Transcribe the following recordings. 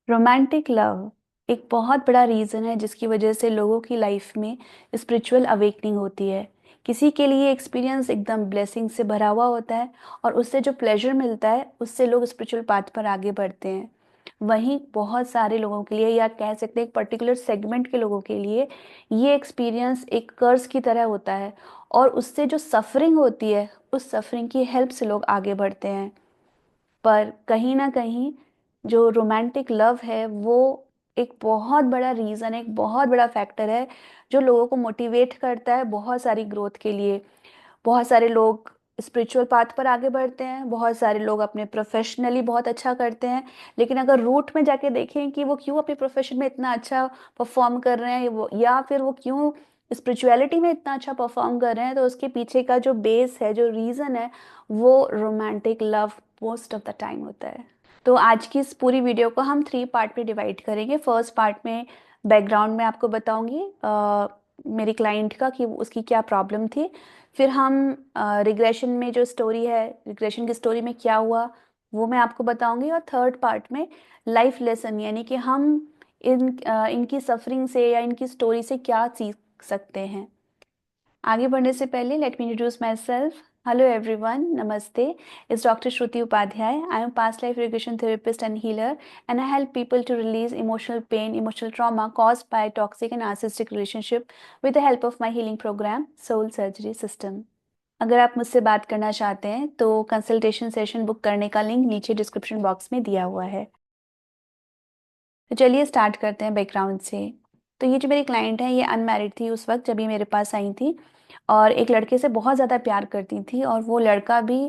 Romantic love एक बहुत बड़ा रीज़न है जिसकी वजह से लोगों की लाइफ में स्पिरिचुअल अवेकनिंग होती है। किसी के लिए एक्सपीरियंस एकदम ब्लेसिंग से भरा हुआ होता है और उससे जो प्लेजर मिलता है उससे लोग स्पिरिचुअल पाथ पर आगे बढ़ते हैं। वहीं बहुत सारे लोगों के लिए या कह सकते हैं एक पर्टिकुलर सेगमेंट के लोगों के लिए ये एक्सपीरियंस एक कर्स की तरह होता है और उससे जो सफरिंग होती है उस सफरिंग की हेल्प से लोग आगे बढ़ते हैं। पर कहीं ना कहीं जो रोमांटिक लव है वो एक बहुत बड़ा रीज़न है, एक बहुत बड़ा फैक्टर है जो लोगों को मोटिवेट करता है बहुत सारी ग्रोथ के लिए। बहुत सारे लोग स्पिरिचुअल पाथ पर आगे बढ़ते हैं, बहुत सारे लोग अपने प्रोफेशनली बहुत अच्छा करते हैं। लेकिन अगर रूट में जाके देखें कि वो क्यों अपने प्रोफेशन में इतना अच्छा परफॉर्म कर रहे हैं वो या फिर वो क्यों स्पिरिचुअलिटी में इतना अच्छा परफॉर्म कर रहे हैं, तो उसके पीछे का जो बेस है, जो रीज़न है, वो romantic love most of the time होता है। तो आज की इस पूरी वीडियो को हम 3 पार्ट में डिवाइड करेंगे। फर्स्ट पार्ट में बैकग्राउंड में आपको बताऊंगी मेरी क्लाइंट का कि उसकी क्या प्रॉब्लम थी। फिर हम रिग्रेशन में जो स्टोरी है, रिग्रेशन की स्टोरी में क्या हुआ वो मैं आपको बताऊंगी। और थर्ड पार्ट में लाइफ लेसन, यानी कि हम इनकी सफरिंग से या इनकी स्टोरी से क्या सीख सकते हैं। आगे बढ़ने से पहले let me introduce myself. Hello everyone, नमस्ते। This doctor Shruti Upadhyay. I am past life regression therapist and healer and I help people to release emotional pain, emotional trauma caused by toxic and narcissistic relationship with the help of my healing program, Soul Surgery System। अगर आप मुझसे बात करना चाहते हैं तो consultation session book करने का लिंक नीचे डिस्क्रिप्शन बॉक्स में दिया हुआ है। तो चलिए स्टार्ट करते हैं बैकग्राउंड से। तो ये जो मेरी क्लाइंट है ये अनमैरिड थी उस वक्त जब ये मेरे पास आई थी और एक लड़के से बहुत ज़्यादा प्यार करती थी और वो लड़का भी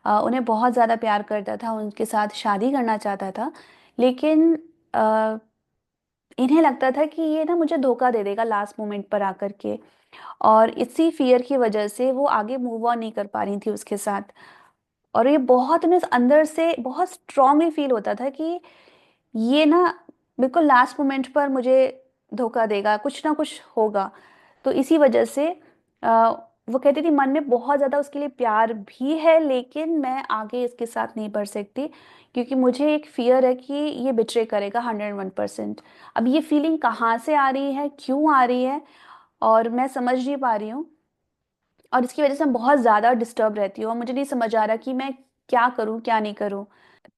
उन्हें बहुत ज़्यादा प्यार करता था, उनके साथ शादी करना चाहता था। लेकिन अ, इन्हें लगता था कि ये ना मुझे धोखा दे देगा लास्ट मोमेंट पर आकर के, और इसी फियर की वजह से वो आगे मूव ऑन नहीं कर पा रही थी उसके साथ। और ये बहुत उन्हें अंदर से बहुत स्ट्रांगली फील होता था कि ये ना बिल्कुल लास्ट मोमेंट पर मुझे धोखा देगा, कुछ ना कुछ होगा। तो इसी वजह से वो कहती थी मन में बहुत ज़्यादा उसके लिए प्यार भी है, लेकिन मैं आगे इसके साथ नहीं बढ़ सकती क्योंकि मुझे एक फियर है कि ये बिट्रे करेगा 101%। अब ये फीलिंग कहाँ से आ रही है, क्यों आ रही है, और मैं समझ नहीं पा रही हूँ। और इसकी वजह से मैं बहुत ज़्यादा डिस्टर्ब रहती हूँ और मुझे नहीं समझ आ रहा कि मैं क्या करूँ क्या नहीं करूँ।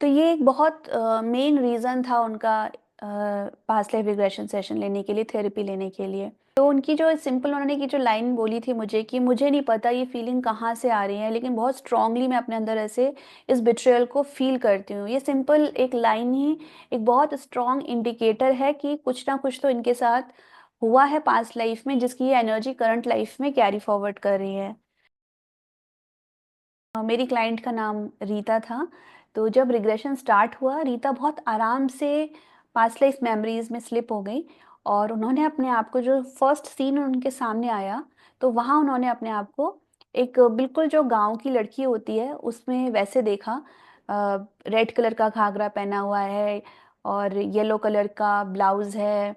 तो ये एक बहुत मेन रीज़न था उनका पास्ट लाइफ रिग्रेशन सेशन लेने के लिए, थेरेपी लेने के लिए। तो उनकी जो सिंपल उन्होंने की जो लाइन बोली थी मुझे कि मुझे नहीं पता ये फीलिंग कहाँ से आ रही है, लेकिन बहुत स्ट्रांगली मैं अपने अंदर ऐसे इस बिट्रेयल को फील करती हूँ। ये सिंपल एक लाइन ही एक बहुत स्ट्रांग इंडिकेटर है कि कुछ ना कुछ तो इनके साथ हुआ है पास्ट लाइफ में जिसकी ये एनर्जी करंट लाइफ में कैरी फॉरवर्ड कर रही है। मेरी क्लाइंट का नाम रीता था। तो जब रिग्रेशन स्टार्ट हुआ, रीता बहुत आराम से पास्ट लाइफ मेमोरीज में स्लिप हो गई और उन्होंने अपने आप को, जो फर्स्ट सीन उनके सामने आया, तो वहाँ उन्होंने अपने आप को एक बिल्कुल जो गांव की लड़की होती है उसमें वैसे देखा। रेड कलर का घाघरा पहना हुआ है और येलो कलर का ब्लाउज है,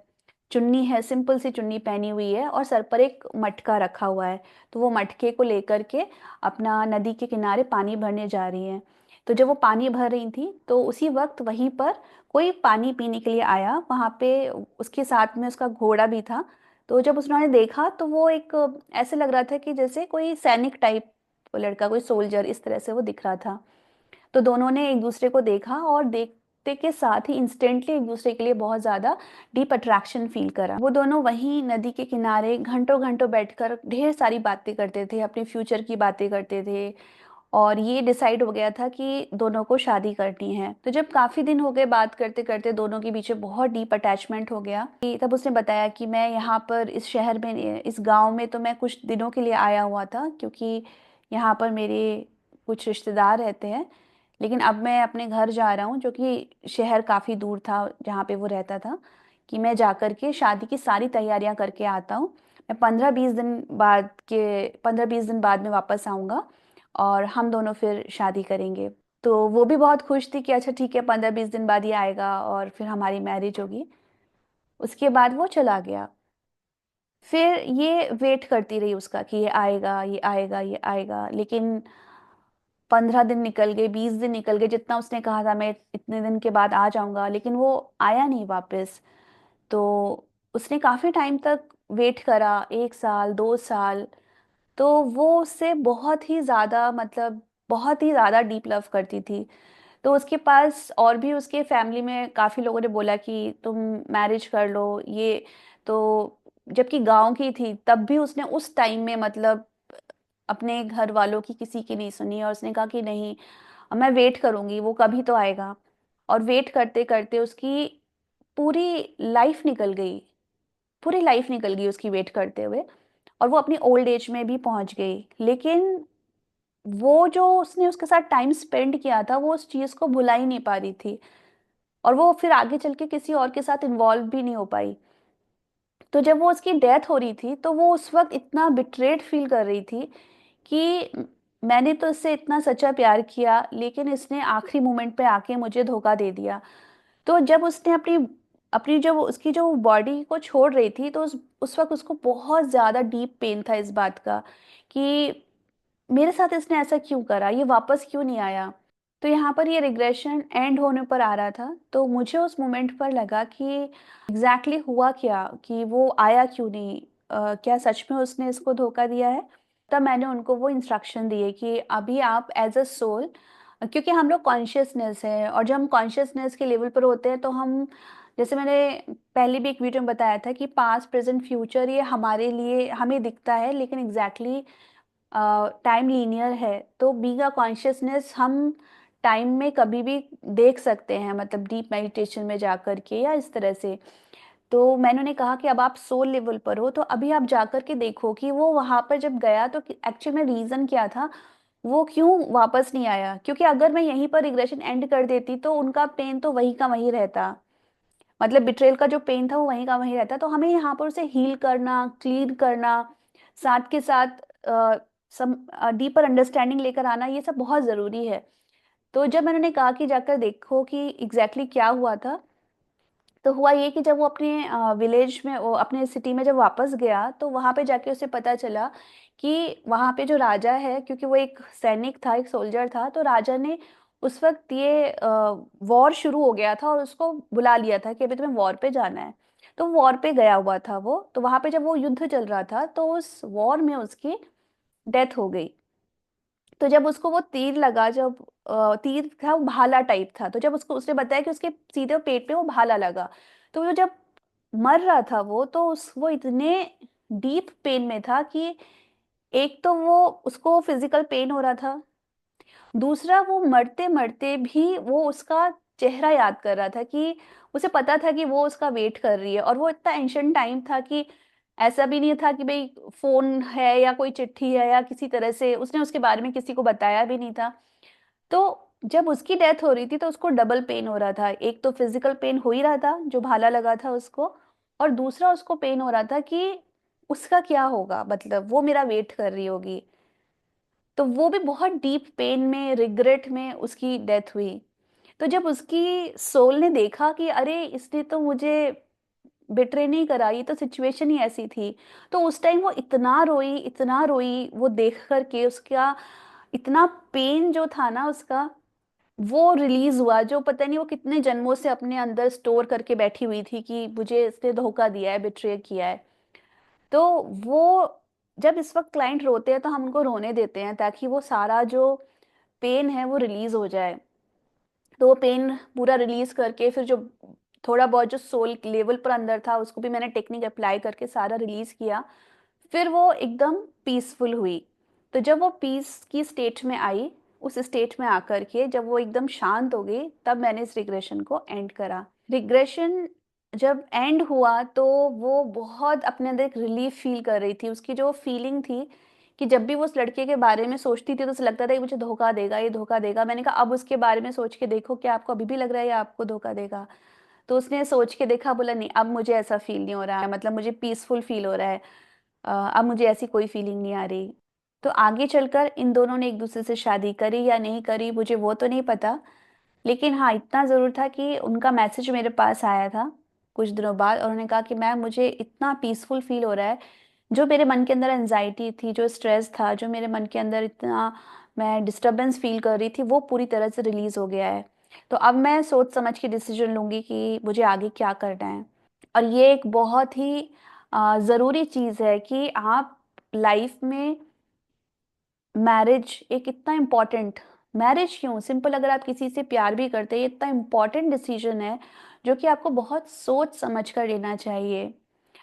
चुन्नी है, सिंपल सी चुन्नी पहनी हुई है और सर पर एक मटका रखा हुआ है। तो वो मटके को लेकर के अपना नदी के किनारे पानी भरने जा रही हैं। तो जब वो पानी भर रही थी तो उसी वक्त वहीं पर कोई पानी पीने के लिए आया, वहाँ पे उसके साथ में उसका घोड़ा भी था। तो जब उसने देखा तो वो एक ऐसे लग रहा था कि जैसे कोई सैनिक टाइप लड़का, कोई सोल्जर, इस तरह से वो दिख रहा था। तो दोनों ने एक दूसरे को देखा और देखते के साथ ही इंस्टेंटली एक दूसरे के लिए बहुत ज़्यादा डीप अट्रैक्शन फील करा। वो दोनों वहीं नदी के किनारे घंटों घंटों बैठकर ढेर सारी बातें करते थे, अपने फ्यूचर की बातें करते थे और ये डिसाइड हो गया था कि दोनों को शादी करनी है। तो जब काफ़ी दिन हो गए बात करते करते, दोनों के बीच में बहुत डीप अटैचमेंट हो गया कि तब उसने बताया कि मैं यहाँ पर इस शहर में, इस गांव में तो मैं कुछ दिनों के लिए आया हुआ था क्योंकि यहाँ पर मेरे कुछ रिश्तेदार रहते हैं, लेकिन अब मैं अपने घर जा रहा हूँ जो कि शहर काफ़ी दूर था जहाँ पे वो रहता था, कि मैं जा कर के शादी की सारी तैयारियां करके आता हूँ। मैं 15-20 दिन बाद में वापस आऊँगा और हम दोनों फिर शादी करेंगे। तो वो भी बहुत खुश थी कि अच्छा ठीक है, 15-20 दिन बाद ये आएगा और फिर हमारी मैरिज होगी। उसके बाद वो चला गया। फिर ये वेट करती रही उसका कि ये आएगा, ये आएगा, ये आएगा, लेकिन 15 दिन निकल गए, 20 दिन निकल गए, जितना उसने कहा था मैं इतने दिन के बाद आ जाऊंगा, लेकिन वो आया नहीं वापस। तो उसने काफी टाइम तक वेट करा, 1 साल, 2 साल। तो वो उससे बहुत ही ज्यादा, मतलब बहुत ही ज्यादा डीप लव करती थी। तो उसके पास और भी उसके फैमिली में काफी लोगों ने बोला कि तुम मैरिज कर लो ये। तो जबकि गांव की थी तब भी उसने उस टाइम में, मतलब अपने घर वालों की किसी की नहीं सुनी, और उसने कहा कि नहीं, अब मैं वेट करूंगी, वो कभी तो आएगा। और वेट करते करते उसकी पूरी लाइफ निकल गई, पूरी लाइफ निकल गई उसकी वेट करते हुए। और वो अपनी ओल्ड एज में भी पहुंच गई, लेकिन वो जो उसने उसके साथ टाइम स्पेंड किया था, वो उस चीज को भुला ही नहीं पा रही थी। और वो फिर आगे चल के किसी और के साथ इन्वॉल्व भी नहीं हो पाई। तो जब वो उसकी डेथ हो रही थी, तो वो उस वक्त इतना बिट्रेड फील कर रही थी कि मैंने तो इससे इतना सच्चा प्यार किया, लेकिन इसने आखिरी मोमेंट पे आके मुझे धोखा दे दिया। तो जब उसने अपनी अपनी जो उसकी जो बॉडी को छोड़ रही थी, तो उस वक्त उसको बहुत ज्यादा डीप पेन था इस बात का कि मेरे साथ इसने ऐसा क्यों करा, ये वापस क्यों नहीं आया। तो यहाँ पर ये रिग्रेशन एंड होने पर आ रहा था, तो मुझे उस मोमेंट पर लगा कि एग्जैक्टली हुआ क्या, कि वो आया क्यों नहीं, क्या सच में उसने इसको धोखा दिया है। तब मैंने उनको वो इंस्ट्रक्शन दिए कि अभी आप एज अ सोल, क्योंकि हम लोग कॉन्शियसनेस है, और जब हम कॉन्शियसनेस के लेवल पर होते हैं तो हम, जैसे मैंने पहले भी एक वीडियो में बताया था कि पास्ट प्रेजेंट फ्यूचर ये हमारे लिए हमें दिखता है, लेकिन एग्जैक्टली टाइम लीनियर है। तो बीइंग अ कॉन्शियसनेस हम टाइम में कभी भी देख सकते हैं, मतलब डीप मेडिटेशन में जा कर के या इस तरह से। तो मैंने उन्हें कहा कि अब आप सोल लेवल पर हो, तो अभी आप जा कर के देखो कि वो वहां पर जब गया तो एक्चुअल में रीजन क्या था, वो क्यों वापस नहीं आया। क्योंकि अगर मैं यहीं पर रिग्रेशन एंड कर देती तो उनका पेन तो वहीं का वहीं रहता, मतलब बिट्रेल का जो पेन था वो वहीं का वहीं रहता। तो हमें यहाँ पर उसे हील करना, क्लीन करना, साथ के साथ सम डीपर अंडरस्टैंडिंग लेकर आना, ये सब बहुत ज़रूरी है। तो जब मैंने उन्हें कहा कि जाकर देखो कि एग्जैक्टली क्या हुआ था, तो हुआ ये कि जब वो अपने विलेज में, वो अपने सिटी में जब वापस गया, तो वहां पे जाके उसे पता चला कि वहां पे जो राजा है, क्योंकि वो एक सैनिक था, एक सोल्जर था, तो राजा ने उस वक्त ये वॉर शुरू हो गया था और उसको बुला लिया था कि अभी तुम्हें वॉर पे जाना है। तो वॉर पे गया हुआ था वो, तो वहां पे जब वो युद्ध चल रहा था, तो उस वॉर में उसकी डेथ हो गई। तो जब उसको वो तीर लगा, जब तीर था वो भाला टाइप था, तो जब उसको उसने बताया कि उसके सीधे पेट पे वो भाला लगा, तो वो जब मर रहा था वो, तो उस वो इतने डीप पेन में था कि एक तो वो उसको फिजिकल पेन हो रहा था, दूसरा वो मरते मरते भी वो उसका चेहरा याद कर रहा था कि उसे पता था कि वो उसका वेट कर रही है। और वो इतना एंशियंट टाइम था कि ऐसा भी नहीं था कि भाई फोन है या कोई चिट्ठी है या किसी तरह से उसने उसके बारे में किसी को बताया भी नहीं था। तो जब उसकी डेथ हो रही थी तो उसको डबल पेन हो रहा था, एक तो फिजिकल पेन हो ही रहा था जो भाला लगा था उसको, और दूसरा उसको पेन हो रहा था कि उसका क्या होगा, मतलब वो मेरा वेट कर रही होगी। तो वो भी बहुत डीप पेन में, रिग्रेट में उसकी डेथ हुई। तो जब उसकी सोल ने देखा कि अरे इसने तो मुझे बिट्रे नहीं करा, ये तो सिचुएशन ही ऐसी थी, तो उस टाइम वो इतना रोई, इतना रोई, वो देख करके उसका इतना पेन जो था ना उसका, वो रिलीज हुआ, जो पता नहीं वो कितने जन्मों से अपने अंदर स्टोर करके बैठी हुई थी कि मुझे इसने धोखा दिया है, बिट्रे किया है। तो वो जब इस वक्त क्लाइंट रोते हैं तो हम उनको रोने देते हैं ताकि वो सारा जो पेन है वो रिलीज हो जाए। तो वो पेन पूरा रिलीज करके फिर जो थोड़ा बहुत जो सोल लेवल पर अंदर था उसको भी मैंने टेक्निक अप्लाई करके सारा रिलीज किया। फिर वो एकदम पीसफुल हुई। तो जब वो पीस की स्टेट में आई, उस स्टेट में आकर के जब वो एकदम शांत हो गई, तब मैंने इस रिग्रेशन को एंड करा। रिग्रेशन जब एंड हुआ तो वो बहुत अपने अंदर एक रिलीफ फील कर रही थी। उसकी जो फीलिंग थी कि जब भी वो उस लड़के के बारे में सोचती थी तो उसे लगता था कि मुझे धोखा देगा, ये धोखा देगा। मैंने कहा अब उसके बारे में सोच के देखो, क्या आपको अभी भी लग रहा है या आपको धोखा देगा। तो उसने सोच के देखा, बोला नहीं अब मुझे ऐसा फील नहीं हो रहा है, मतलब मुझे पीसफुल फील हो रहा है। अब मुझे ऐसी कोई फीलिंग नहीं आ रही। तो आगे चलकर इन दोनों ने एक दूसरे से शादी करी या नहीं करी मुझे वो तो नहीं पता, लेकिन हाँ इतना ज़रूर था कि उनका मैसेज मेरे पास आया था कुछ दिनों बाद, और उन्होंने कहा कि मैम मुझे इतना पीसफुल फील हो रहा है। जो मेरे मन के अंदर एनजाइटी थी, जो स्ट्रेस था, जो मेरे मन के अंदर इतना मैं डिस्टर्बेंस फ़ील कर रही थी, वो पूरी तरह से रिलीज़ हो गया है। तो अब मैं सोच समझ के डिसीज़न लूँगी कि मुझे आगे क्या करना है। और ये एक बहुत ही ज़रूरी चीज़ है कि आप लाइफ़ में मैरिज एक इतना इम्पोर्टेंट, मैरिज क्यों, सिंपल अगर आप किसी से प्यार भी करते हैं, ये इतना इम्पोर्टेंट डिसीजन है जो कि आपको बहुत सोच समझ कर लेना चाहिए।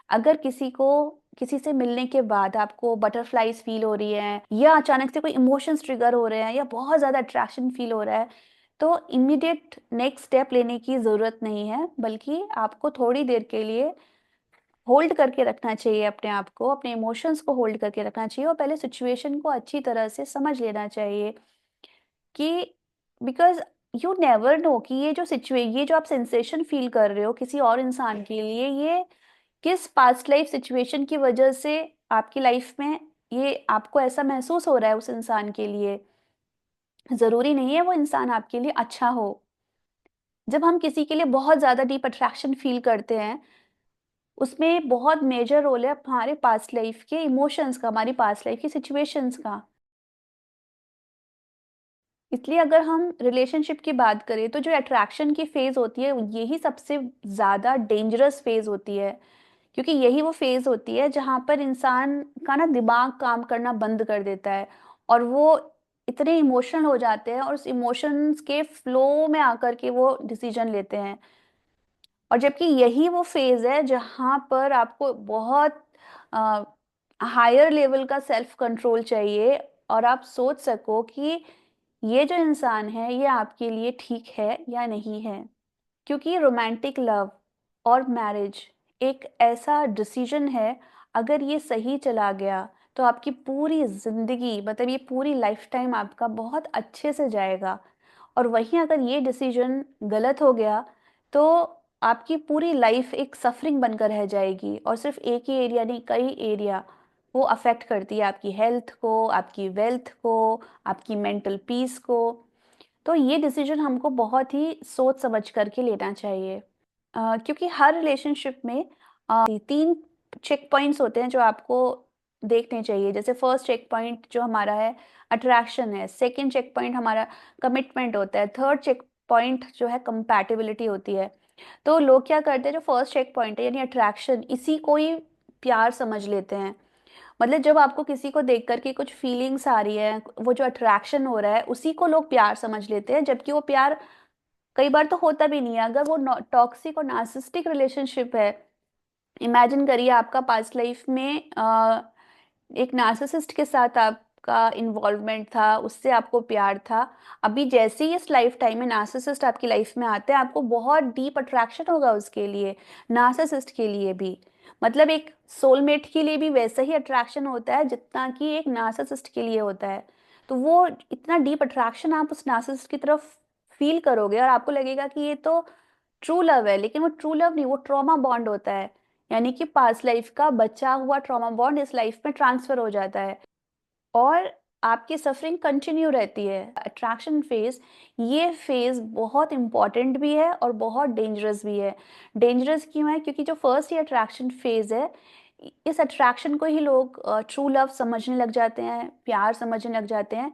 अगर किसी से मिलने के बाद आपको बटरफ्लाइज फील हो रही है या अचानक से कोई इमोशंस ट्रिगर हो रहे हैं या बहुत ज़्यादा अट्रैक्शन फील हो रहा है, तो इमीडिएट नेक्स्ट स्टेप लेने की ज़रूरत नहीं है, बल्कि आपको थोड़ी देर के लिए होल्ड करके रखना चाहिए अपने आप को, अपने इमोशंस को होल्ड करके रखना चाहिए और पहले सिचुएशन को अच्छी तरह से समझ लेना चाहिए कि बिकॉज़ यू नेवर नो कि ये जो आप सेंसेशन फ़ील कर रहे हो किसी और इंसान के लिए, ये किस पास्ट लाइफ़ सिचुएशन की वजह से आपकी लाइफ़ में ये आपको ऐसा महसूस हो रहा है उस इंसान के लिए। ज़रूरी नहीं है वो इंसान आपके लिए अच्छा हो। जब हम किसी के लिए बहुत ज़्यादा डीप अट्रैक्शन फ़ील करते हैं, उसमें बहुत मेजर रोल है हमारे पास्ट लाइफ के इमोशंस का, हमारी पास्ट लाइफ की सिचुएशंस का। इसलिए अगर हम रिलेशनशिप की बात करें तो जो अट्रैक्शन की फ़ेज़ होती है, यही सबसे ज़्यादा डेंजरस फ़ेज़ होती है। क्योंकि यही वो फ़ेज़ होती है जहाँ पर इंसान का ना दिमाग काम करना बंद कर देता है और वो इतने इमोशनल हो जाते हैं और उस इमोशंस के फ्लो में आकर के वो डिसीज़न लेते हैं। और जबकि यही वो फ़ेज़ है जहाँ पर आपको बहुत अ, हायर लेवल का सेल्फ कंट्रोल चाहिए और आप सोच सको कि ये जो इंसान है ये आपके लिए ठीक है या नहीं है। क्योंकि रोमांटिक लव और मैरिज एक ऐसा डिसीजन है, अगर ये सही चला गया तो आपकी पूरी ज़िंदगी, मतलब ये पूरी लाइफ टाइम आपका बहुत अच्छे से जाएगा। और वहीं अगर ये डिसीजन गलत हो गया तो आपकी पूरी लाइफ एक सफरिंग बनकर रह जाएगी और सिर्फ एक ही एरिया नहीं, कई एरिया वो अफेक्ट करती है आपकी हेल्थ को, आपकी वेल्थ को, आपकी मेंटल पीस को। तो ये डिसीजन हमको बहुत ही सोच समझ करके लेना चाहिए। क्योंकि हर रिलेशनशिप में 3 चेक पॉइंट्स होते हैं जो आपको देखने चाहिए। जैसे फर्स्ट चेक पॉइंट जो हमारा है अट्रैक्शन है, सेकंड चेक पॉइंट हमारा कमिटमेंट होता है, थर्ड चेक पॉइंट जो है कंपैटिबिलिटी होती है। तो लोग क्या करते हैं, जो फर्स्ट चेक पॉइंट है यानी अट्रैक्शन, इसी को ही प्यार समझ लेते हैं। मतलब जब आपको किसी को देख कर के कुछ फीलिंग्स आ रही है, वो जो अट्रैक्शन हो रहा है, उसी को लोग प्यार समझ लेते हैं, जबकि वो प्यार कई बार तो होता भी नहीं है। अगर वो टॉक्सिक और नार्सिसिस्टिक रिलेशनशिप है, इमेजिन करिए आपका पास्ट लाइफ में एक नार्सिसिस्ट के साथ आपका इन्वॉल्वमेंट था, उससे आपको प्यार था। अभी जैसे ही इस लाइफ टाइम में नार्सिसिस्ट आपकी लाइफ में आते हैं, आपको बहुत डीप अट्रैक्शन होगा उसके लिए, नार्सिसिस्ट के लिए भी। मतलब एक सोलमेट के लिए भी वैसा ही अट्रैक्शन होता है जितना कि एक नार्सिसिस्ट के लिए होता है। तो वो इतना डीप अट्रैक्शन आप उस नार्सिसिस्ट की तरफ फील करोगे और आपको लगेगा कि ये तो ट्रू लव है, लेकिन वो ट्रू लव नहीं, वो ट्रॉमा बॉन्ड होता है। यानी कि पास्ट लाइफ का बचा हुआ ट्रॉमा बॉन्ड इस लाइफ में ट्रांसफर हो जाता है और आपकी सफरिंग कंटिन्यू रहती है। अट्रैक्शन फेज, ये फेज बहुत इंपॉर्टेंट भी है और बहुत डेंजरस भी है। डेंजरस क्यों है? क्योंकि जो फर्स्ट ये अट्रैक्शन फेज है, इस अट्रैक्शन को ही लोग ट्रू लव समझने लग जाते हैं, प्यार समझने लग जाते हैं।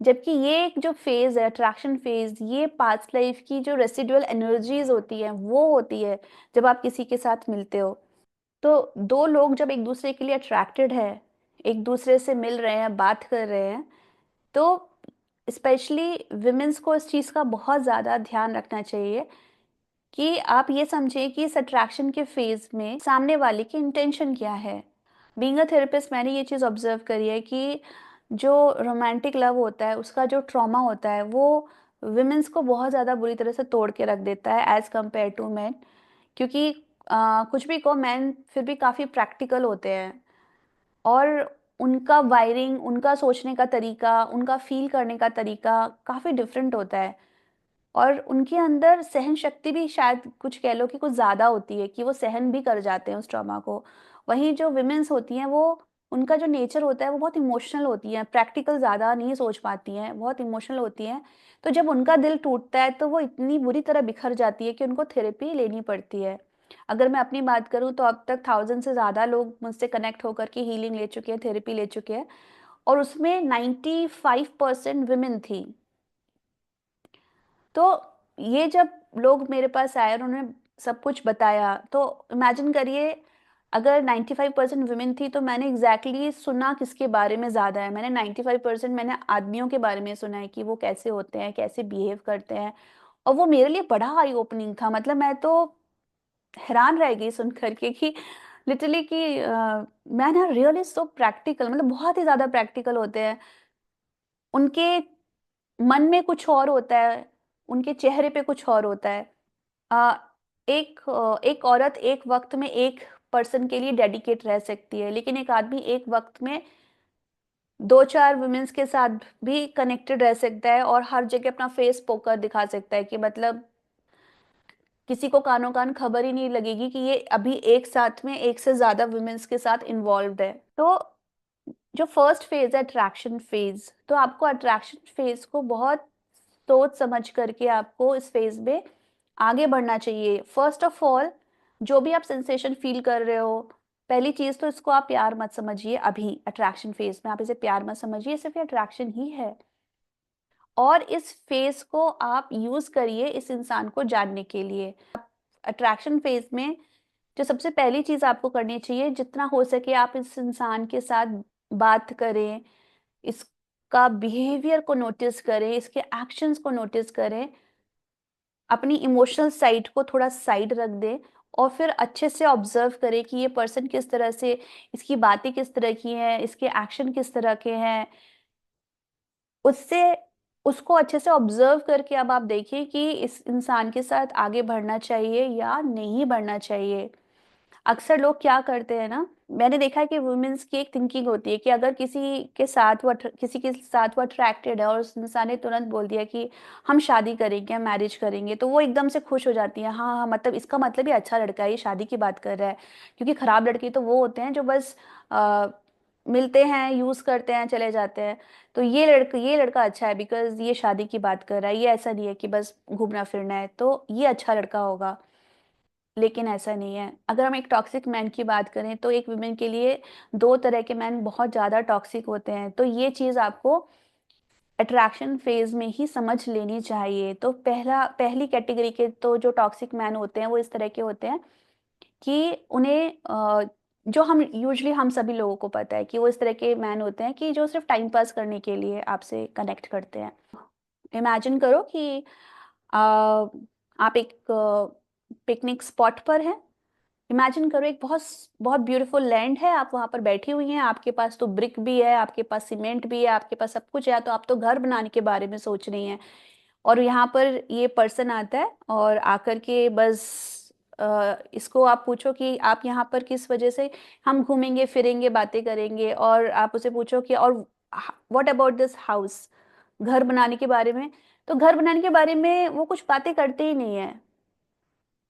जबकि ये एक जो फेज है, अट्रैक्शन फेज, ये पास्ट लाइफ की जो रेसिडुअल एनर्जीज होती हैं वो होती है जब आप किसी के साथ मिलते हो। तो 2 लोग जब एक दूसरे के लिए अट्रैक्टेड है, एक दूसरे से मिल रहे हैं, बात कर रहे हैं, तो स्पेशली वुमेन्स को इस चीज़ का बहुत ज़्यादा ध्यान रखना चाहिए कि आप ये समझिए कि इस अट्रैक्शन के फेज़ में सामने वाले की इंटेंशन क्या है। बीइंग अ थेरेपिस्ट, मैंने ये चीज़ ऑब्ज़र्व करी है कि जो रोमांटिक लव होता है, उसका जो ट्रॉमा होता है, वो वुमेन्स को बहुत ज़्यादा बुरी तरह से तोड़ के रख देता है एज़ कम्पेयर टू मेन। क्योंकि कुछ भी कहो, मैन फिर भी काफ़ी प्रैक्टिकल होते हैं और उनका वायरिंग, उनका सोचने का तरीका, उनका फ़ील करने का तरीका काफ़ी डिफरेंट होता है और उनके अंदर सहन शक्ति भी शायद कुछ कह लो कि कुछ ज़्यादा होती है कि वो सहन भी कर जाते हैं उस ट्रॉमा को। वहीं जो वुमेन्स होती हैं, वो उनका जो नेचर होता है वो बहुत इमोशनल होती हैं, प्रैक्टिकल ज़्यादा नहीं सोच पाती हैं, बहुत इमोशनल होती हैं। तो जब उनका दिल टूटता है तो वो इतनी बुरी तरह बिखर जाती है कि उनको थेरेपी लेनी पड़ती है। अगर मैं अपनी बात करूँ तो अब तक 1000 से ज़्यादा लोग मुझसे कनेक्ट होकर के हीलिंग ले चुके हैं, थेरेपी ले चुके हैं और उसमें 95% विमेन थी। तो ये जब लोग मेरे पास आए और उन्होंने सब कुछ बताया, तो इमेजिन करिए, अगर 95% वुमेन थी तो मैंने एग्जैक्टली सुना किसके बारे में ज़्यादा है। मैंने 95% मैंने आदमियों के बारे में सुना है कि वो कैसे होते हैं, कैसे बिहेव करते हैं। और वो मेरे लिए बड़ा आई ओपनिंग था। मतलब मैं तो हैरान रह गई सुन करके कि लिटरली कि मैं ना रियली सो प्रैक्टिकल, मतलब बहुत ही ज़्यादा प्रैक्टिकल होते हैं। उनके मन में कुछ और होता है, उनके चेहरे पे कुछ और होता है। अ, एक औरत एक वक़्त में एक पर्सन के लिए डेडिकेट रह सकती है, लेकिन एक आदमी एक वक़्त में 2-4 वुमेन्स के साथ भी कनेक्टेड रह सकता है और हर जगह अपना फेस पोकर दिखा सकता है कि मतलब किसी को कानो-कान खबर ही नहीं लगेगी कि ये अभी एक साथ में एक से ज़्यादा वुमेन्स के साथ इन्वॉल्व्ड है। तो जो फर्स्ट फेज़ है अट्रैक्शन फेज़, तो आपको अट्रैक्शन फेज़ को बहुत सोच समझ करके आपको इस फेज़ में आगे बढ़ना चाहिए। फर्स्ट ऑफ ऑल, जो भी आप सेंसेशन फ़ील कर रहे हो, पहली चीज़ तो इसको आप प्यार मत समझिए अभी अट्रैक्शन फेज़ में, आप इसे प्यार मत समझिए, ये सिर्फ़ अट्रैक्शन ही है। और इस फेज़ को आप यूज़ करिए इस इंसान को जानने के लिए। अट्रैक्शन फेज़ में जो सबसे पहली चीज़ आपको करनी चाहिए, जितना हो सके आप इस इंसान के साथ बात करें, इसका बिहेवियर को नोटिस करें, इसके एक्शंस को नोटिस करें, अपनी इमोशनल साइड को थोड़ा साइड रख दें और फिर अच्छे से ऑब्जर्व करें कि ये पर्सन किस तरह से, इसकी बातें किस तरह की हैं, इसके एक्शन किस तरह के हैं। उससे उसको अच्छे से ऑब्जर्व करके अब आप देखिए कि इस इंसान के साथ आगे बढ़ना चाहिए या नहीं बढ़ना चाहिए। अक्सर लोग क्या करते हैं ना, मैंने देखा है कि वुमेन्स की एक थिंकिंग होती है कि अगर किसी के साथ वो अट्रैक्टेड है और उस इंसान ने तुरंत बोल दिया कि हम शादी करेंगे, हम मैरिज करेंगे, तो वो एकदम से खुश हो जाती है। हाँ, हाँ, मतलब इसका मतलब ये अच्छा लड़का है, ये शादी की बात कर रहा है। क्योंकि खराब लड़के तो वो होते हैं जो बस अ, मिलते हैं, यूज़ करते हैं, चले जाते हैं। तो ये लड़का अच्छा है बिकॉज़ ये शादी की बात कर रहा है, ये ऐसा नहीं है कि बस घूमना-फिरना है, तो ये अच्छा लड़का होगा। लेकिन ऐसा नहीं है। अगर हम एक टॉक्सिक मैन की बात करें तो एक वुमेन के लिए 2 तरह के मैन बहुत ज़्यादा टॉक्सिक होते हैं। तो ये चीज़ आपको अट्रैक्शन फ़ेज़ में ही समझ लेनी चाहिए। तो पहली कैटेगरी के तो जो टॉक्सिक मैन होते हैं वो इस तरह के होते हैं कि उन्हें जो हम यूजुअली हम सभी लोगों को पता है कि वो इस तरह के मैन होते हैं कि जो सिर्फ़ टाइम पास करने के लिए आपसे कनेक्ट करते हैं। इमेजिन करो कि आप एक पिकनिक स्पॉट पर हैं। इमेजिन करो एक बहुत बहुत ब्यूटीफुल लैंड है, आप वहाँ पर बैठी हुई हैं, आपके पास तो ब्रिक भी है, आपके पास सीमेंट भी है, आपके पास सब कुछ है, तो आप तो घर बनाने के बारे में सोच रही हैं। और यहाँ पर ये पर्सन आता है और आकर के बस इसको आप पूछो कि आप यहाँ पर किस वजह से, हम घूमेंगे, फिरेंगे, बातें करेंगे, और आप उसे पूछो कि और व्हाट अबाउट दिस हाउस, घर बनाने के बारे में। तो घर बनाने के बारे में वो कुछ बातें करते ही नहीं है।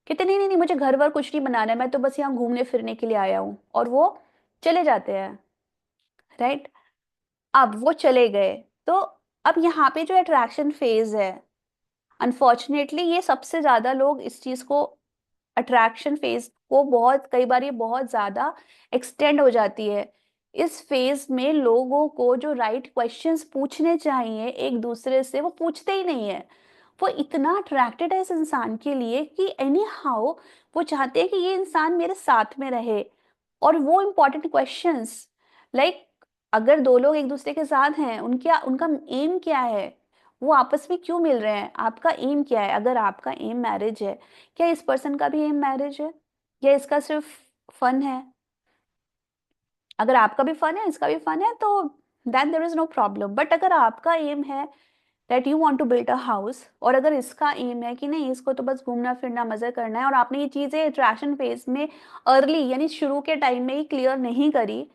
कहते नहीं, नहीं, नहीं, मुझे घर-वर कुछ नहीं बनाना है, मैं तो बस यहाँ घूमने-फिरने के लिए आया हूँ, और वो चले जाते हैं, राइट? अब वो चले गए, तो अब यहाँ पे जो अट्रैक्शन फेज़ है, अनफॉर्च्युनेटली ये सबसे ज़्यादा लोग इस चीज़ को, अट्रैक्शन फेज़ को बहुत कई बार ये बहुत ज़्यादा एक्सटेंड हो जाती है। इस फेज़ में लोगों को जो राइट क्वेश्चंस पूछने चाहिए एक-दूसरे से, वो पूछते ही नहीं है। वो इतना अट्रैक्टेड है इस इंसान के लिए कि एनी हाउ वो चाहते हैं कि ये इंसान मेरे साथ में रहे। और वो इम्पोर्टेंट क्वेश्चंस, लाइक अगर 2 लोग एक-दूसरे के साथ हैं, उनका उनका एम क्या है? वो आपस में क्यों मिल रहे हैं? आपका एम क्या है? अगर आपका एम मैरिज है, क्या इस पर्सन का भी एम मैरिज है? या इसका सिर्फ़ फन है? अगर आपका भी फन है, इसका भी फन है, तो then there is no problem. But अगर आपका एम है that you want to build a house, और अगर इसका एम है कि नहीं, इसको तो बस घूमना-फिरना, मज़े करना है, और आपने ये चीज़ें अट्रैक्शन फेज़ में अर्ली यानी शुरू के टाइम में ही क्लियर नहीं करी,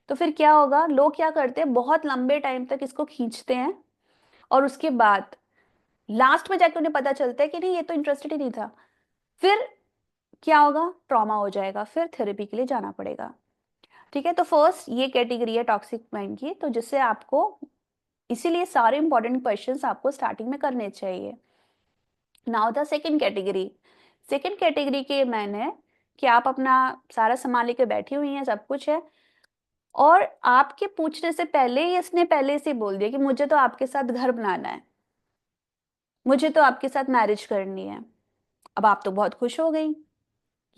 तो फिर क्या होगा? लोग क्या करते हैं, बहुत लंबे टाइम तक इसको खींचते हैं, और उसके बाद लास्ट में जाके उन्हें पता चलता है कि नहीं, ये तो इंटरेस्टेड ही नहीं था। फिर क्या होगा? ट्रॉमा हो जाएगा, फिर थेरेपी के लिए जाना पड़ेगा। ठीक है? तो फर्स्ट ये कैटेगरी है टॉक्सिक माइंड की, तो जिससे आपको, इसीलिए सारे इंपॉर्टेंट क्वेश्चंस आपको स्टार्टिंग में करने चाहिए। नाउ द सेकंड कैटेगरी के मैन है कि आप अपना सारा सामान लेके बैठी हुई हैं, सब कुछ है, और आपके पूछने से पहले ही इसने पहले से बोल दिया कि मुझे तो आपके साथ घर बनाना है, मुझे तो आपके साथ मैरिज करनी है। अब आप तो बहुत खुश हो गई,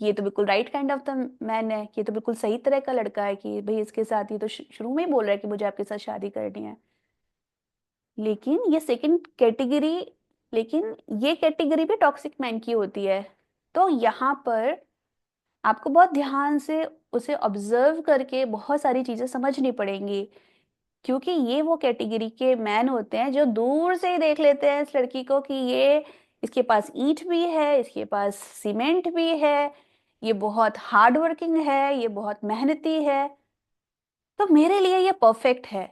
ये तो बिल्कुल right kind of the man है, ये तो बिल्कुल सही तरह का लड़का है कि भाई इसके साथ, ये तो शुरू में ही बोल रहा है कि मुझे आपके साथ शादी करनी है। लेकिन ये सेकंड कैटेगरी, लेकिन ये कैटेगरी भी टॉक्सिक मैन की होती है। तो यहाँ पर आपको बहुत ध्यान से उसे ऑब्जर्व करके बहुत सारी चीजें समझनी पड़ेंगी, क्योंकि ये वो कैटेगरी के मैन होते हैं जो दूर से ही देख लेते हैं इस लड़की को कि ये, इसके पास ईंट भी है, इसके पास सीमेंट भी है, ये बहुत हार्ड वर्किंग है, ये बहुत मेहनती है, तो मेरे लिए ये परफेक्ट है।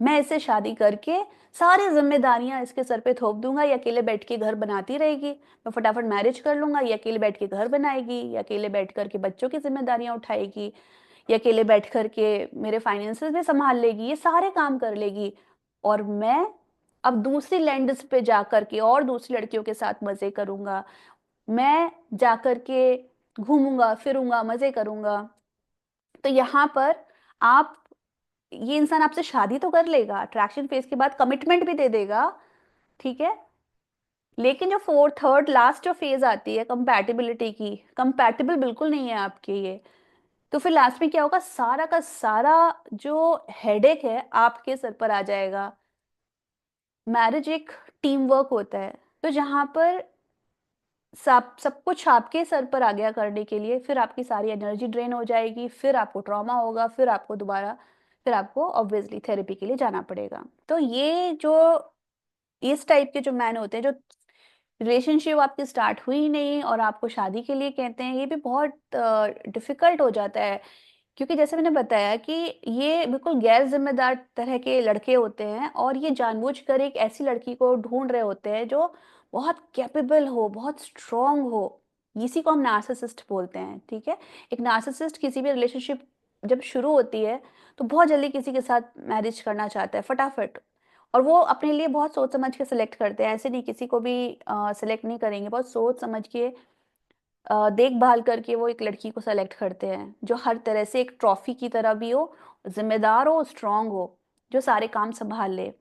मैं इससे शादी करके सारी जिम्मेदारियां इसके सर पे थोप दूंगा, ये अकेले बैठ के घर बनाती रहेगी, मैं फटाफट मैरिज कर लूंगा, ये अकेले बैठ के घर बनाएगी, ये अकेले बैठ करके बच्चों की जिम्मेदारियां उठाएगी, ये अकेले बैठ करके मेरे फाइनेंसेस भी संभाल लेगी, ये सारे काम कर लेगी। और मैं अब दूसरी लैंड्स पे जा करके और दूसरी लड़कियों के साथ मजे करूंगा, मैं जा करके घूमूंगा फिरूंगा मजे करूंगा। तो यहाँ पर आप, ये इंसान आपसे शादी तो कर लेगा, अट्रैक्शन फेज के बाद कमिटमेंट भी दे देगा, ठीक है, लेकिन जो फोर्थ थर्ड लास्ट जो फेज आती है कंपैटिबिलिटी की, कंपैटिबल बिल्कुल नहीं है आपके ये, तो फिर लास्ट में क्या होगा, सारा का सारा जो हेडेक है आपके सर पर आ जाएगा। मैरिज एक टीम वर्क होता है, तो जहां पर सब कुछ आपके सर पर आ गया करने के लिए, फिर आपकी सारी एनर्जी ड्रेन हो जाएगी, फिर आपको ट्रॉमा होगा, फिर आपको दोबारा, फिर आपको ऑब्वियसली थेरेपी के लिए जाना पड़ेगा। तो ये जो इस टाइप के जो मैन होते हैं, जो रिलेशनशिप आपकी स्टार्ट हुई ही नहीं और आपको शादी के लिए कहते हैं, ये भी बहुत डिफिकल्ट हो जाता है। क्योंकि जैसे मैंने बताया कि ये बिल्कुल गैर जिम्मेदार तरह के लड़के होते हैं और ये जानबूझकर एक ऐसी लड़की को ढूंढ रहे होते हैं जो बहुत कैपेबल हो, बहुत स्ट्रांग हो। इसी को हम नार्सिसिस्ट बोलते हैं, ठीक है। एक नार्सिसिस्ट किसी भी रिलेशनशिप जब शुरू होती है तो बहुत जल्दी किसी के साथ मैरिज करना चाहता है फटाफट, और वो अपने लिए बहुत सोच समझ के सिलेक्ट करते हैं, ऐसे नहीं किसी को भी सिलेक्ट नहीं करेंगे, बहुत सोच समझ के देखभाल करके वो एक लड़की को सेलेक्ट करते हैं जो हर तरह से एक ट्रॉफी की तरह भी हो, जिम्मेदार हो, स्ट्रांग हो, जो सारे काम संभाल ले।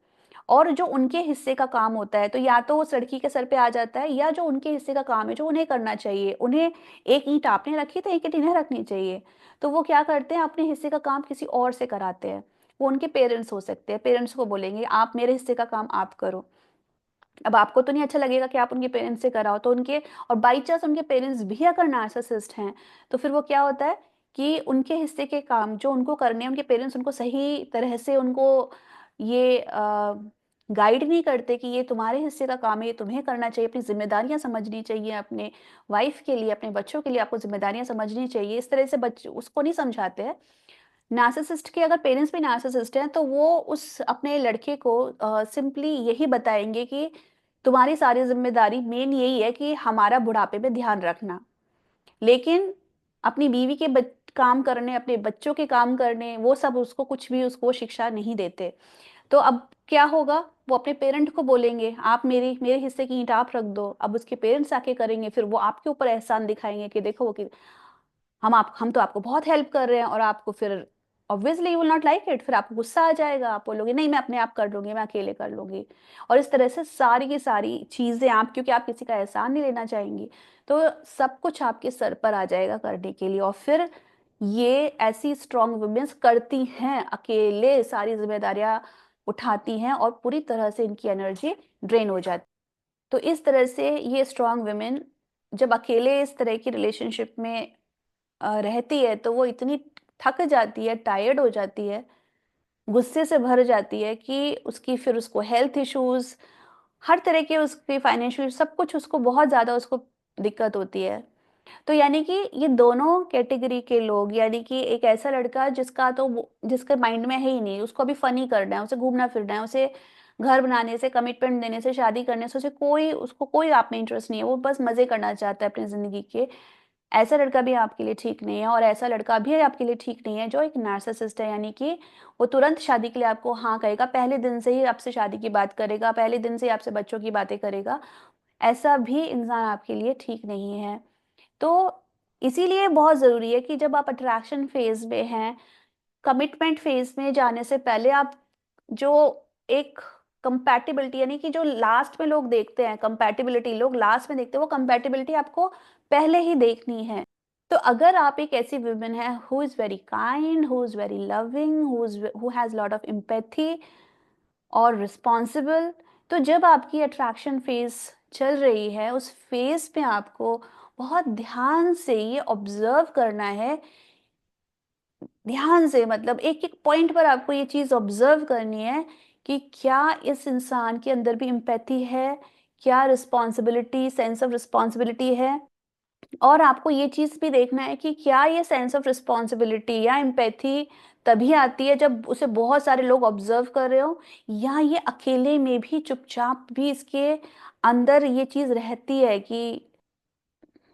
और जो उनके हिस्से का काम होता है तो या तो उस लड़की के सर पे आ जाता है, या जो उनके हिस्से का काम है जो उन्हें करना चाहिए, उन्हें एक ईंट आपने रखी तो एक ईंट इन्हें रखनी चाहिए, तो वो क्या करते हैं, अपने हिस्से का काम किसी और से कराते हैं। वो उनके पेरेंट्स हो सकते हैं, पेरेंट्स को बोलेंगे आप मेरे हिस्से का काम आप करो। अब आपको तो नहीं अच्छा लगेगा कि आप उनके पेरेंट्स से कराओ, तो उनके, और बाई चांस उनके पेरेंट्स भी अगर नार्सिसिस्ट हैं, तो फिर वो क्या होता है कि उनके हिस्से के काम जो उनको करने हैं, उनके पेरेंट्स उनको सही तरह से उनको ये गाइड नहीं करते कि ये तुम्हारे हिस्से का काम है, ये तुम्हें करना चाहिए, अपनी जिम्मेदारियां समझनी चाहिए, अपने वाइफ के लिए, अपने बच्चों के लिए आपको जिम्मेदारियां समझनी चाहिए, इस तरह से बच्चे उसको नहीं समझाते हैं। नार्सिसिस्ट के अगर पेरेंट्स भी नार्सिसिस्ट हैं तो वो उस अपने लड़के को सिंपली यही बताएंगे कि तुम्हारी सारी जिम्मेदारी मेन यही है कि हमारा बुढ़ापे में ध्यान रखना, लेकिन अपनी बीवी के काम करने, अपने बच्चों के काम करने, वो सब उसको कुछ भी उसको शिक्षा नहीं देते। तो अब क्या होगा, वो अपने पेरेंट को बोलेंगे आप मेरी मेरे हिस्से की ईंट आप रख दो, अब उसके पेरेंट्स आके करेंगे, फिर वो आपके ऊपर एहसान दिखाएंगे कि देखो वो कि हम तो आपको बहुत हेल्प कर रहे हैं, और आपको फिर obviously you will not like it, फिर आपको गुस्सा आ जाएगा, आप बोलोगे नहीं मैं अपने आप कर लूंगी, मैं अकेले कर लूंगी। और इस तरह से सारी की सारी चीजें आप, क्योंकि आप किसी का एहसान नहीं लेना चाहेंगी, तो सब कुछ आपके सर पर आ जाएगा करने के लिए। और फिर ये ऐसी स्ट्रांग वुमेन्स करती हैं, अकेले सारी जिम्मेदारियां उठाती हैं और पूरी तरह से इनकी एनर्जी ड्रेन हो जाती है। तो इस तरह से ये स्ट्रांग वुमेन जब अकेले इस तरह की रिलेशनशिप में रहती है तो वो इतनी थक जाती है, टायर्ड हो जाती है, गुस्से से भर जाती है कि उसकी फिर उसको हेल्थ इश्यूज, हर तरह के उसके फाइनेंशियल सब कुछ उसको बहुत ज़्यादा उसको दिक्कत होती है। तो यानी कि ये दोनों कैटेगरी के लोग, यानी कि एक ऐसा लड़का जिसका तो जिसके माइंड में है ही नहीं, उसको अभी फन ही करना है, उसे घूमना फिरना है, उसे घर बनाने से, कमिटमेंट देने से, शादी करने से उसे कोई, उसको कोई आप में इंटरेस्ट नहीं है, वो बस मजे करना चाहता है अपनी जिंदगी के। ऐसा लड़का भी आपके लिए ठीक नहीं है, और ऐसा लड़का भी आपके लिए ठीक नहीं है जो एक नार्सिसिस्ट है, यानी कि वो तुरंत शादी के लिए आपको हाँ कहेगा, पहले दिन से ही आपसे शादी की बात करेगा, पहले दिन से ही आपसे बच्चों की बातें करेगा। ऐसा भी इंसान आपके लिए ठीक नहीं है। तो इसीलिए बहुत ज़रूरी है कि जब आप अट्रैक्शन फेज में हैं, कमिटमेंट फेज में जाने से पहले आप जो एक कंपैटिबिलिटी, यानी कि जो लास्ट में लोग देखते हैं, कंपैटिबिलिटी लोग लास्ट में देखते हैं, वो कंपैटिबिलिटी आपको पहले ही देखनी है। तो अगर आप एक ऐसी वुमन है who is very kind, who is very loving, who has lot of empathy और रिस्पॉन्सिबल, तो जब आपकी अट्रैक्शन फेज चल रही है, उस फेज में आपको बहुत ध्यान से ये ऑब्जर्व करना है। ध्यान से मतलब एक एक पॉइंट पर आपको ये चीज ऑब्जर्व करनी है कि क्या इस इंसान के अंदर भी एम्पैथी है, क्या रिस्पॉन्सिबिलिटी, सेंस ऑफ रिस्पॉन्सिबिलिटी है। और आपको ये चीज भी देखना है कि क्या ये सेंस ऑफ रिस्पॉन्सिबिलिटी या एम्पैथी तभी आती है जब उसे बहुत सारे लोग ऑब्जर्व कर रहे हो, या ये अकेले में भी चुपचाप भी इसके अंदर ये चीज रहती है कि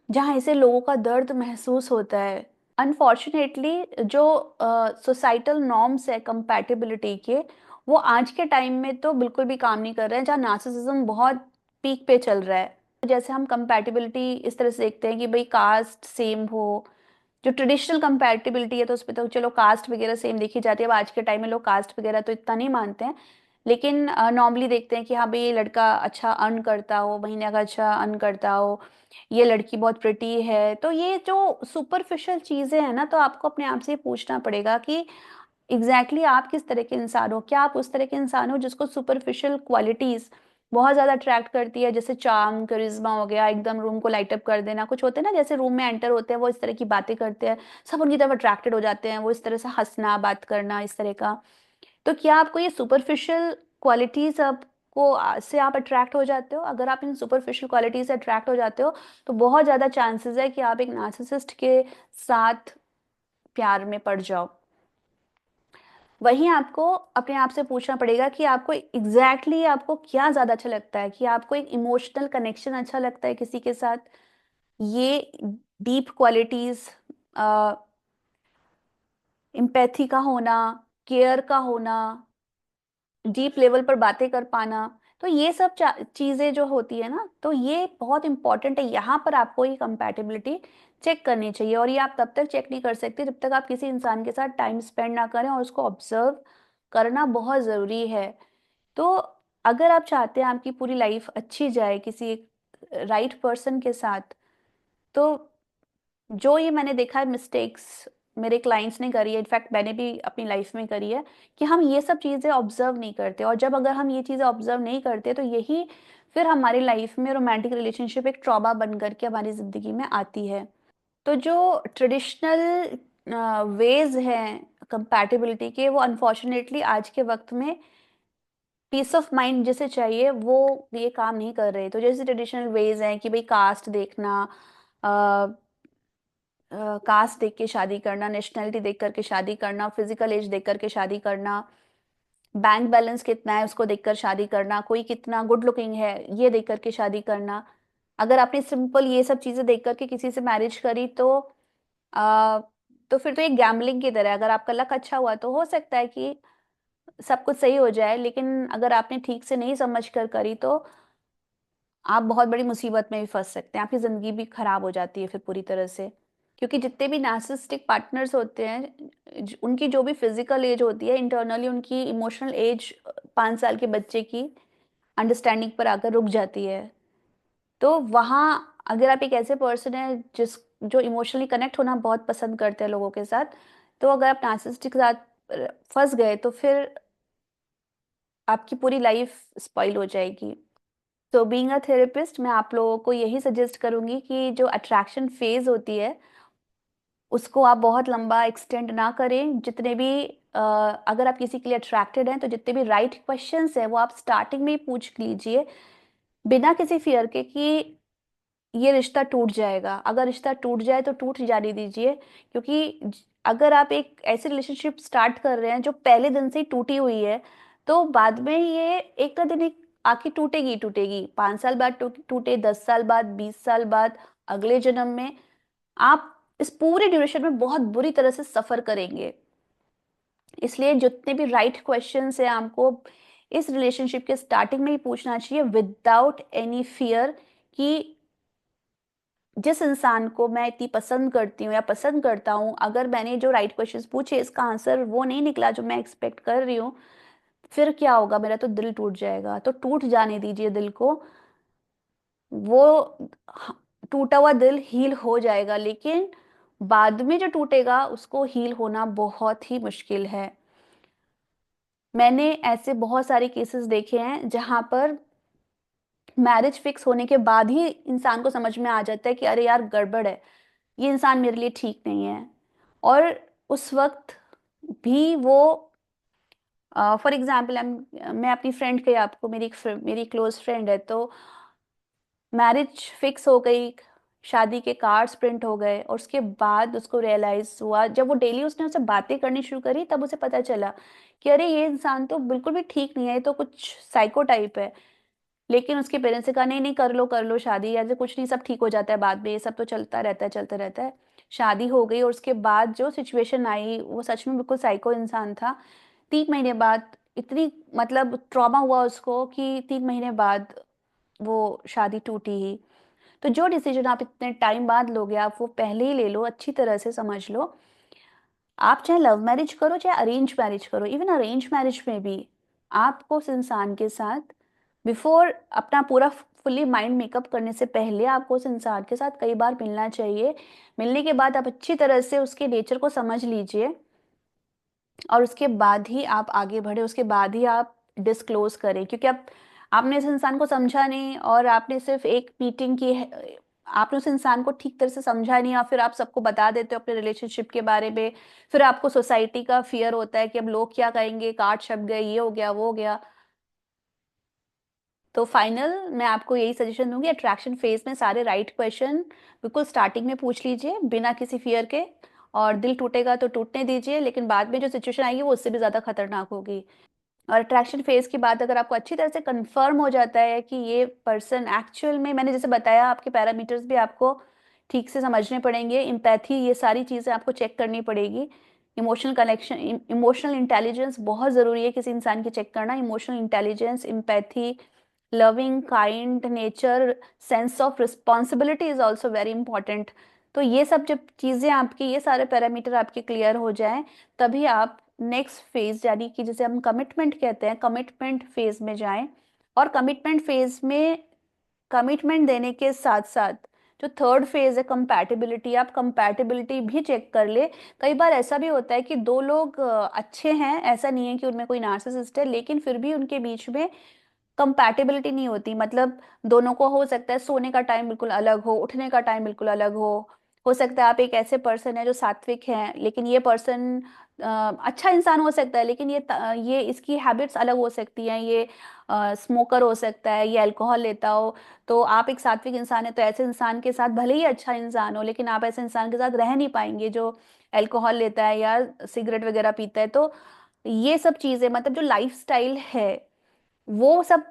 जहाँ इसे लोगों का दर्द महसूस होता है। अनफॉर्चुनेटली जो सोसाइटल नॉर्म्स है कंपैटिबिलिटी के, वो आज के टाइम में तो बिल्कुल भी काम नहीं कर रहे हैं, जहाँ नार्सिसिज्म बहुत पीक पे चल रहा है। जैसे हम कंपैटिबिलिटी इस तरह से देखते हैं कि भाई कास्ट सेम हो, जो ट्रेडिशनल कंपैटिबिलिटी है तो उसपे तो चलो कास्ट वगैरह सेम देखी जाती है। अब आज के टाइम में लोग कास्ट वगैरह तो इतना नहीं मानते हैं, लेकिन नॉर्मली देखते हैं कि हाँ भाई ये लड़का अच्छा अर्न करता हो, महीने का अच्छा अर्न करता हो, ये लड़की बहुत प्रिटी है। तो ये जो सुपरफिशियल चीजें हैं ना, तो आपको अपने आप से ये पूछना पड़ेगा कि एग्जैक्टली आप किस तरह के इंसान हो। क्या आप उस तरह के इंसान हो जिसको सुपरफिशियल क्वालिटीज बहुत ज्यादा अट्रैक्ट करती है, जैसे चार्म, करिश्मा हो गया, एकदम रूम को लाइट अप कर देना। कुछ होते हैं ना, जैसे रूम में एंटर होते हैं वो इस तरह की बातें करते हैं, सब उनकी तरफ अट्रैक्टेड हो जाते हैं, वो इस तरह से हंसना, बात करना, इस तरह का। तो क्या आपको ये सुपरफिशियल क्वालिटीज आपको से आप अट्रैक्ट हो जाते हो? अगर आप इन सुपरफिशियल क्वालिटीज से अट्रैक्ट हो जाते हो तो बहुत ज्यादा चांसेस है कि आप एक नार्सिसिस्ट के साथ प्यार में पड़ जाओ। वहीं आपको अपने आप से पूछना पड़ेगा कि आपको आपको क्या ज्यादा अच्छा लगता है, कि आपको एक इमोशनल कनेक्शन अच्छा लगता है किसी के साथ, ये डीप क्वालिटीज, एम्पैथी का होना, केयर का होना, डीप लेवल पर बातें कर पाना। तो ये सब चीजें जो होती है ना, तो ये बहुत इंपॉर्टेंट है। यहाँ पर आपको ये कंपैटिबिलिटी चेक करनी चाहिए, और ये आप तब तक चेक नहीं कर सकते जब तक आप किसी इंसान के साथ टाइम स्पेंड ना करें, और उसको ऑब्जर्व करना बहुत जरूरी है। तो अगर आप चाहते हैं आपकी पूरी लाइफ अच्छी जाए किसी एक राइट पर्सन के साथ, तो जो ये मैंने देखा है मिस्टेक्स मेरे क्लाइंट्स ने करी है, इनफैक्ट मैंने भी अपनी लाइफ में करी है, कि हम ये सब चीजें ऑब्जर्व नहीं करते। और जब अगर हम ये चीजें ऑब्जर्व नहीं करते, तो यही फिर हमारी लाइफ में रोमांटिक रिलेशनशिप एक ट्रॉमा बन करके हमारी जिंदगी में आती है। तो जो ट्रेडिशनल वेज हैं कंपैटिबिलिटी के, वो अनफॉर्चुनेटली आज के वक्त में पीस ऑफ माइंड जिसे चाहिए वो ये काम नहीं कर रहे। तो जैसे ट्रेडिशनल वेज हैं कि भाई कास्ट देखना, कास्ट देख के शादी करना, नेशनैलिटी देख करके शादी करना, फिजिकल एज देख करके शादी करना, बैंक बैलेंस कितना है उसको देखकर शादी करना, कोई कितना गुड लुकिंग है ये देख करके शादी करना। अगर आपने सिंपल ये सब चीजें देख करके किसी से मैरिज करी, आ, तो फिर तो एक गैम्बलिंग की तरह है। अगर आपका लक अच्छा हुआ तो हो सकता है कि सब कुछ सही हो जाए, लेकिन अगर आपने ठीक से नहीं समझ कर करी तो आप बहुत बड़ी मुसीबत में भी फंस सकते हैं, आपकी जिंदगी भी खराब हो जाती है फिर पूरी तरह से। क्योंकि जितने भी नार्सिसिस्टिक पार्टनर्स होते हैं, उनकी जो भी फिजिकल एज होती है, इंटरनली उनकी इमोशनल एज 5 साल के बच्चे की अंडरस्टैंडिंग पर आकर रुक जाती है। तो वहाँ अगर आप एक ऐसे पर्सन है जो इमोशनली कनेक्ट होना बहुत पसंद करते हैं लोगों के साथ, तो अगर आप नार्सिसिस्टिक के साथ फंस गए तो फिर आपकी पूरी लाइफ स्पॉइल हो जाएगी। तो बीइंग अ थेरेपिस्ट, मैं आप लोगों को यही सजेस्ट करूंगी कि जो अट्रैक्शन फेज होती है उसको आप बहुत लंबा एक्सटेंड ना करें। जितने भी अगर आप किसी के लिए अट्रैक्टेड हैं, तो जितने भी राइट क्वेश्चंस हैं वो आप स्टार्टिंग में ही पूछ लीजिए, बिना किसी फियर के कि ये रिश्ता टूट जाएगा। अगर रिश्ता टूट जाए तो टूट जाने दीजिए, क्योंकि अगर आप एक ऐसी रिलेशनशिप स्टार्ट कर रहे हैं जो पहले दिन से ही टूटी हुई है, तो बाद में ये एक ना दिन एक आके टूटेगी ही टूटेगी। 5 साल बाद टूटे, 10 साल बाद, 20 साल बाद, अगले जन्म में आप इस पूरे ड्यूरेशन में बहुत बुरी तरह से सफर करेंगे। इसलिए जितने भी राइट क्वेश्चंस हैं आपको इस रिलेशनशिप के स्टार्टिंग में ही पूछना चाहिए, विदाउट एनी फियर कि जिस इंसान को मैं इतनी पसंद करती हूँ या पसंद करता हूँ, अगर मैंने जो राइट क्वेश्चंस पूछे इसका आंसर वो नहीं निकला जो मैं एक्सपेक्ट कर रही हूँ, फिर क्या होगा? मेरा तो दिल टूट जाएगा। तो टूट जाने दीजिए दिल को। वो ह- टूटा हुआ दिल हील हो जाएगा, लेकिन बाद में जो टूटेगा उसको हील होना बहुत ही मुश्किल है। मैंने ऐसे बहुत सारे केसेस देखे हैं जहां पर मैरिज फिक्स होने के बाद ही इंसान को समझ में आ जाता है कि अरे यार गड़बड़ है, ये इंसान मेरे लिए ठीक नहीं है। और उस वक्त भी वो, फॉर एग्जाम्पल, मैं अपनी फ्रेंड के, आपको मेरी क्लोज फ्रेंड है, तो मैरिज फिक्स हो गई, शादी के कार्ड्स प्रिंट हो गए, और उसके बाद उसको रियलाइज हुआ, जब वो डेली उसने उससे बातें करनी शुरू करी तब उसे पता चला कि अरे ये इंसान तो बिल्कुल भी ठीक नहीं है, ये तो कुछ साइको टाइप है। लेकिन उसके पेरेंट्स ने कहा नहीं नहीं, कर लो शादी, ऐसे कुछ नहीं, सब ठीक हो जाता है बाद में, ये सब तो चलता रहता है, चलता रहता है। शादी हो गई और उसके बाद जो सिचुएशन आई वो सच में बिल्कुल साइको इंसान था। 3 महीने बाद इतनी, मतलब ट्रॉमा हुआ उसको कि 3 महीने बाद वो शादी टूटी ही। तो जो डिसीजन आप इतने टाइम बाद लोगे, आप वो पहले ही ले लो, अच्छी तरह से समझ लो। आप चाहे लव मैरिज करो चाहे अरेंज मैरिज करो, इवन अरेंज मैरिज में भी आपको उस इंसान के साथ, बिफोर अपना पूरा फुल्ली माइंड मेकअप करने से पहले, आपको उस इंसान के साथ कई बार मिलना चाहिए। मिलने के बाद आप अच्छी तरह से उसके नेचर को समझ लीजिए, और उसके बाद ही आप आगे बढ़े, उसके बाद ही आप डिस्क्लोज करें, क्योंकि आप आपने इस इंसान को समझा नहीं, और आपने सिर्फ एक मीटिंग की है, आपने उस इंसान को ठीक तरह से समझा नहीं, या फिर आप सबको बता देते हो अपने रिलेशनशिप के बारे में। फिर आपको सोसाइटी का फियर होता है कि अब लोग क्या कहेंगे, कार्ड छप गए, ये हो गया वो हो गया। तो फाइनल मैं आपको यही सजेशन दूंगी, अट्रैक्शन फेज में सारे राइट क्वेश्चन बिल्कुल स्टार्टिंग में पूछ लीजिए बिना किसी फियर के, और दिल टूटेगा तो टूटने दीजिए, लेकिन बाद में जो सिचुएशन आएगी वो उससे भी ज्यादा खतरनाक होगी। और अट्रैक्शन फेज के बाद अगर आपको अच्छी तरह से कंफर्म हो जाता है कि ये पर्सन एक्चुअल में, मैंने जैसे बताया, आपके पैरामीटर्स भी आपको ठीक से समझने पड़ेंगे, इम्पैथी, ये सारी चीज़ें आपको चेक करनी पड़ेगी। इमोशनल कनेक्शन, इमोशनल इंटेलिजेंस बहुत ज़रूरी है किसी इंसान की चेक करना। Emotional intelligence, empathy, loving kind nature, sense of responsibility is also very important. तो ये सब जब चीज़ें आपकी, ये सारे पैरामीटर आपके क्लियर हो जाएं, तभी आप नेक्स्ट फेज, यानी कि जिसे हम कमिटमेंट कहते हैं, कमिटमेंट फेज में जाएं। और कमिटमेंट फेज में कमिटमेंट देने के साथ साथ जो थर्ड फेज है कंपैटिबिलिटी, आप कंपैटिबिलिटी भी चेक कर ले। कई बार ऐसा भी होता है कि दो लोग अच्छे हैं, ऐसा नहीं है कि उनमें कोई नार्सिसिस्ट है, लेकिन फिर भी उनके बीच में कंपैटिबिलिटी नहीं होती। मतलब दोनों को हो सकता है सोने का टाइम बिल्कुल अलग हो, उठने का टाइम बिल्कुल अलग हो सकता है आप एक ऐसे पर्सन है जो सात्विक है, लेकिन ये पर्सन अच्छा इंसान हो सकता है, लेकिन ये इसकी हैबिट्स अलग हो सकती हैं, ये स्मोकर हो सकता है, ये अल्कोहल लेता हो। तो आप एक सात्विक इंसान है, तो ऐसे इंसान के साथ भले ही अच्छा इंसान हो, लेकिन आप ऐसे इंसान के साथ रह नहीं पाएंगे जो अल्कोहल लेता है या सिगरेट वगैरह पीता है। तो ये सब चीजें, मतलब जो लाइफ स्टाइल है, वो सब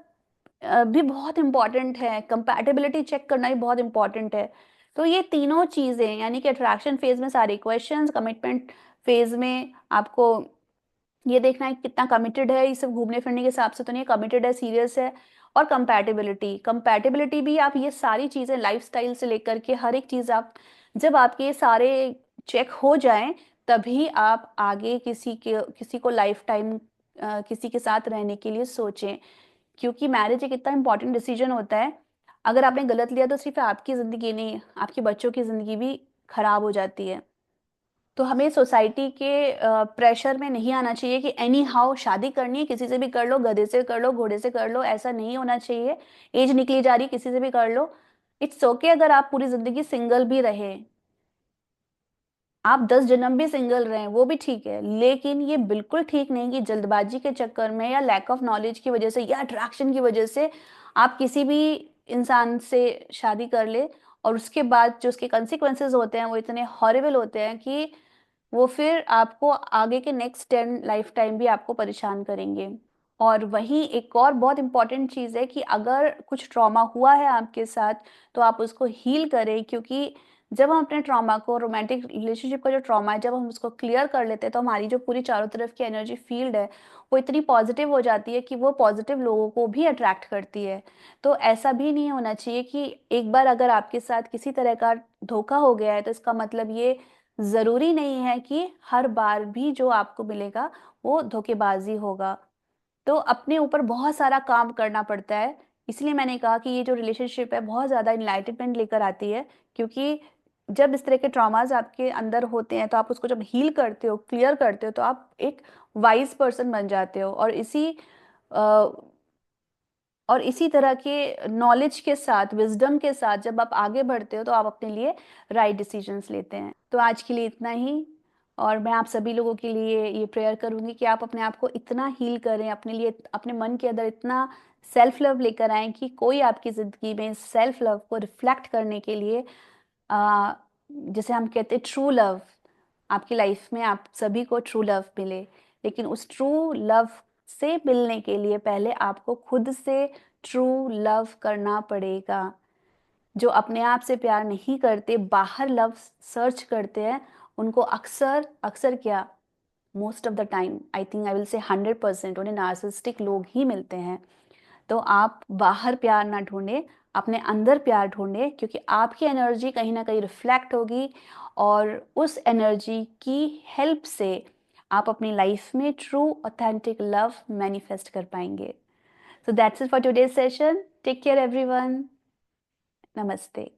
भी बहुत इंपॉर्टेंट है। कंपैटिबिलिटी चेक करना भी बहुत इंपॉर्टेंट है। तो ये तीनों चीजें, यानी कि अट्रैक्शन फेज में सारे क्वेश्चंस, कमिटमेंट फेज में आपको ये देखना है कि कितना कमिटेड है, ये सब घूमने फिरने के हिसाब से तो नहीं, कमिटेड है, सीरियस है। और कंपैटिबिलिटी, कंपैटिबिलिटी भी आप ये सारी चीजें लाइफस्टाइल से लेकर के हर एक चीज आप, जब आपके ये सारे चेक हो जाएं, तभी आप आगे किसी को लाइफ टाइम किसी के साथ रहने के लिए सोचें। क्योंकि मैरिज एक इतना इंपॉर्टेंट डिसीजन होता है, अगर आपने गलत लिया तो सिर्फ आपकी जिंदगी नहीं, आपके बच्चों की जिंदगी भी खराब हो जाती है। तो हमें सोसाइटी के प्रेशर में नहीं आना चाहिए कि एनी हाउ शादी करनी है, किसी से भी कर लो, गधे से कर लो, घोड़े से कर लो, ऐसा नहीं होना चाहिए। एज निकली जा रही है, किसी से भी कर लो। इट्स ओके अगर आप पूरी जिंदगी सिंगल भी रहे, आप 10 जन्म भी सिंगल रहे, वो भी ठीक है, लेकिन ये बिल्कुल ठीक नहीं कि जल्दबाजी के चक्कर में या लैक ऑफ नॉलेज की वजह से या अट्रैक्शन की वजह से आप किसी भी इंसान से शादी कर ले, और उसके बाद जो उसके कंसिक्वेंसेस होते हैं वो इतने हॉरिबल होते हैं कि वो फिर आपको आगे के नेक्स्ट 10 लाइफ टाइम भी आपको परेशान करेंगे। और वहीं एक और बहुत इंपॉर्टेंट चीज़ है कि अगर कुछ ट्रॉमा हुआ है आपके साथ, तो आप उसको हील करें, क्योंकि जब हम अपने ट्रॉमा को, रोमांटिक रिलेशनशिप का जो ट्रॉमा है, जब हम उसको क्लियर कर लेते हैं, तो हमारी जो पूरी चारों तरफ की एनर्जी फील्ड है, वो इतनी पॉजिटिव हो जाती है कि वो पॉजिटिव लोगों को भी अट्रैक्ट करती है। तो ऐसा भी नहीं होना चाहिए कि एक बार अगर आपके साथ किसी तरह का धोखा हो गया है, तो इसका मतलब ये ज़रूरी नहीं है कि हर बार भी जो आपको मिलेगा, वो धोखेबाज़ी होगा। तो अपने ऊपर बहुत सारा काम करना पड़ता है। इसलिए मैंने कहा कि ये जो रिलेशनशिप है बहुत ज़्यादा एनलाइटनमेंट लेकर आती है, क्योंकि जब इस तरह के ट्रॉमास आपके अंदर होते हैं, तो आप उसको जब हील करते हो, क्लियर करते हो, तो आप एक वाइज़ पर्सन बन जाते हो। अ, और इसी तरह के नॉलेज के साथ, विज़डम के साथ जब आप आगे बढ़ते हो, तो आप अपने लिए राइट डिसीज़न्स लेते हैं। तो आज के लिए इतना ही, और मैं आप सभी लोगों के लिए ये प्रेयर करूँगी कि आप अपने आप को इतना हील करें, अपने लिए, अपने मन के अंदर इतना सेल्फ लव लेकर आएँ कि कोई आपकी ज़िंदगी में सेल्फ लव को रिफ्लेक्ट करने के लिए अ, जिसे हम कहते हैं ट्रू लव, आपकी लाइफ में आप सभी को ट्रू लव मिले। लेकिन उस ट्रू लव से मिलने के लिए पहले आपको खुद से ट्रू लव करना पड़ेगा। जो अपने आप से प्यार नहीं करते, बाहर लव सर्च करते हैं, उनको अक्सर अक्सर क्या, most of the time, I think I will say 100% उन्हें नार्सिसिस्टिक लोग ही मिलते हैं। तो आप बाहर प्यार ना ढूँढें, अपने अंदर प्यार ढूँढें, क्योंकि आपकी एनर्जी कहीं न कहीं रिफ्लेक्ट होगी, और उस एनर्जी की हेल्प से आप अपनी लाइफ में ट्रू ऑथेंटिक लव मैनिफेस्ट कर पाएँगे। So that's it for today's session. Take care everyone. नमस्ते।